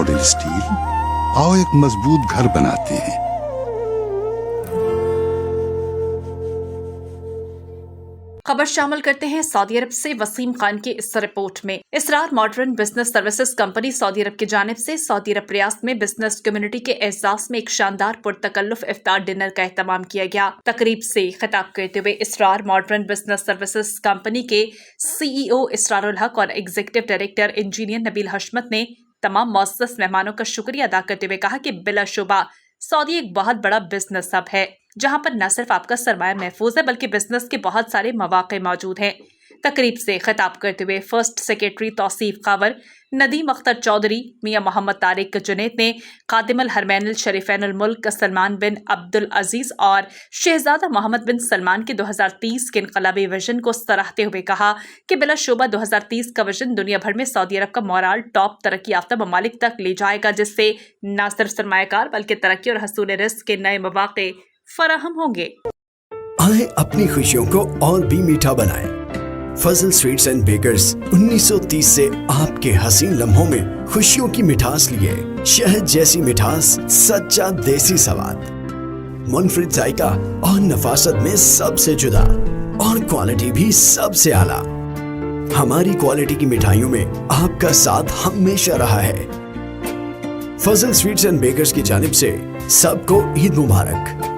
Model steel, आओ एक मजबूत घर बनाते हैं। खबर शामिल करते हैं सऊदी अरब से वसीम खान की इस रिपोर्ट में। Israr modern business services company सऊदी अरब की जानिब से सऊदी अरब रियासत में बिजनेस कम्युनिटी के एहसास में एक शानदार पुरतकल्लुफ इफ्तार डिनर का एहतमाम किया गया। तकरीब से खिताब करते हुए इसरार मॉडर्न बिजनेस सर्विसेज कंपनी के CEO इसरारुल हक और एग्जीक्यूटिव डायरेक्टर इंजीनियर नबील हशमत ने तमाम मुअज़्ज़ज़ मेहमानों का शुक्रिया अदा करते हुए कहा कि बिलाशुबा सऊदी एक बहुत बड़ा बिजनेस हब है, जहां पर न सिर्फ आपका सरमाया महफूज है बल्कि बिजनेस के बहुत सारे मौके मौजूद हैं। तकरीब से खिताब करते हुए फर्स्ट सेक्रेटरी तौसीफ कावर, नदीम अख्तर चौधरी, मियां मोहम्मद तारिक जुनैद ने खादिमुल हरमैनुल शरीफैनुल मुल्क सलमान बिन अब्दुल अजीज और शहजादा मोहम्मद बिन सलमान के 2030 के इनकलाबी विजन को सराहते हुए कहा कि बिलाशुबा 2030 का विजन दुनिया भर में सऊदी अरब का मोराल टॉप तरक्की याफ्ता ममालिक तक ले जाएगा, जिससे न सिर्फ सरमायाकार बल्कि तरक्की और हसूल रिज़्क़ के नए मौके फराहम होंगे। आए अपनी खुशियों को और भी मीठा बनाएं। फजल स्वीट्स एंड बेकर्स 1930 से आपके हसीन लम्हों में खुशियों की मिठास लिए। शहद जैसी मिठास, सच्चा देसी स्वाद, मुनफरिद जायका और नफासत में सबसे जुदा और क्वालिटी भी सबसे आला। हमारी क्वालिटी की मिठाइयों में आपका साथ हमेशा रहा है। फजल स्वीट्स एंड बेकर्स की जानिब से सबको ईद मुबारक।